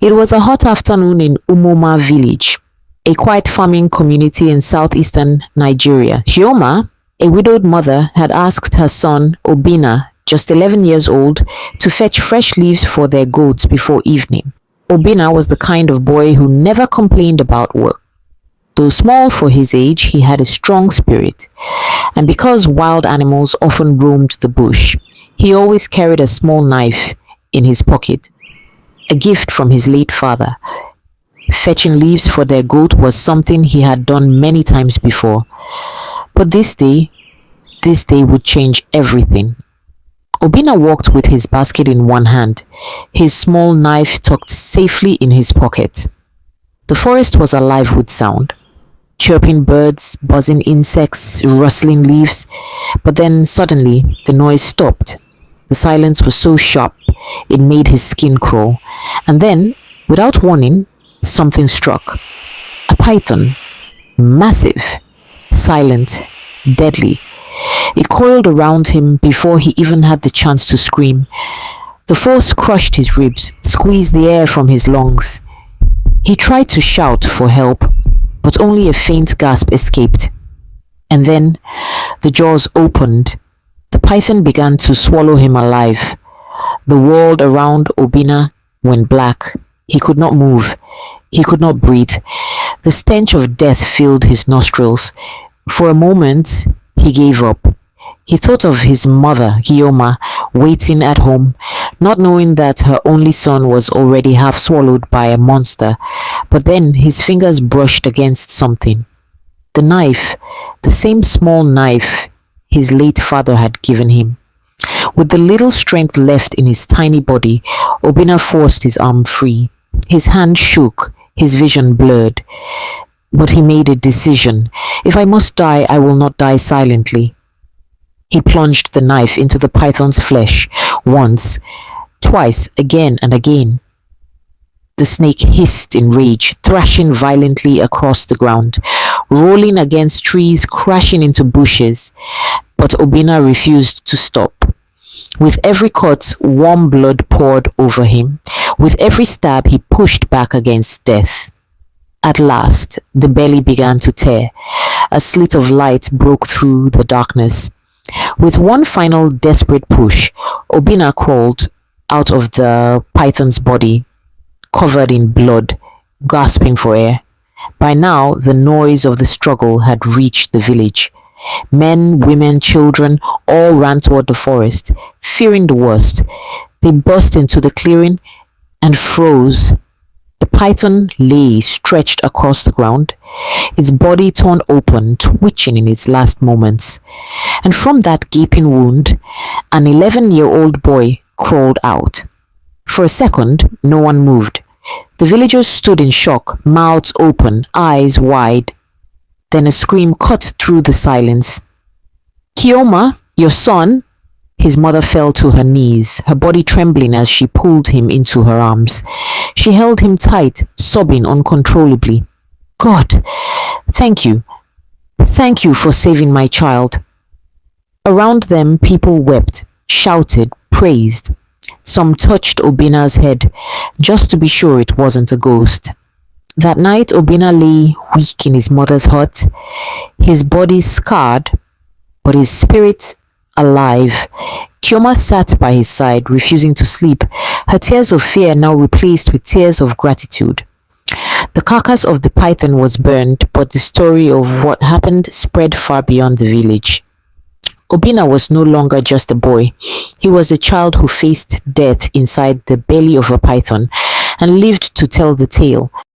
It was a hot afternoon in Umuoma village, a quiet farming community in southeastern Nigeria. Chioma, a widowed mother, had asked her son, Obinna, just 11 years old, to fetch fresh leaves for their goats before evening. Obinna was the kind of boy who never complained about work. Though small for his age, he had a strong spirit, and because wild animals often roamed the bush, he always carried a small knife in his pocket, a gift from his late father. Fetching leaves for their goat was something he had done many times before, but this day would change everything. Obinna walked with his basket in one hand, his small knife tucked safely in his pocket. The forest was alive with sound. Chirping birds, buzzing insects, rustling leaves, but then suddenly the noise stopped. The silence was so sharp it made his skin crawl, and then, without warning, something struck. A python, massive, silent, deadly. It coiled around him before he even had the chance to scream. The force crushed his ribs, squeezed the air from his lungs. He tried to shout for help, but only a faint gasp escaped. And then the jaws opened. The python began to swallow him alive. The world around Obinna went black. He could not move. He could not breathe. The stench of death filled his nostrils. For a moment, he gave up. He thought of his mother, Chioma, waiting at home, not knowing that her only son was already half swallowed by a monster. But then his fingers brushed against something. The knife, the same small knife his late father had given him. With the little strength left in his tiny body, Obinna forced his arm free. His hand shook, his vision blurred. But he made a decision. If I must die, I will not die silently. He plunged the knife into the python's flesh, once, twice, again and again. The snake hissed in rage, thrashing violently across the ground, rolling against trees, crashing into bushes. But Obinna refused to stop. With every cut, warm blood poured over him. With every stab, he pushed back against death. At last, the belly began to tear. A slit of light broke through the darkness. With one final desperate push, Obinna crawled out of the python's body, covered in blood, gasping for air. By now, the noise of the struggle had reached the village. Men, women, children all ran toward the forest, fearing the worst. They burst into the clearing and froze. The python lay stretched across the ground, its body torn open, twitching in its last moments. And from that gaping wound, an 11-year-old boy crawled out. For a second, no one moved. The villagers stood in shock, mouths open, eyes wide. Then a scream cut through the silence. "Chioma, your son?" His mother fell to her knees, her body trembling as she pulled him into her arms. She held him tight, sobbing uncontrollably. "God, thank you. Thank you for saving my child." Around them, people wept, shouted, praised. Some touched Obinna's head, just to be sure it wasn't a ghost. That night, Obinna lay weak in his mother's hut, his body scarred, but his spirit alive. Chioma sat by his side, refusing to sleep, her tears of fear now replaced with tears of gratitude. The carcass of the python was burned, but the story of what happened spread far beyond the village. Obinna was no longer just a boy. He was the child who faced death inside the belly of a python and lived to tell the tale.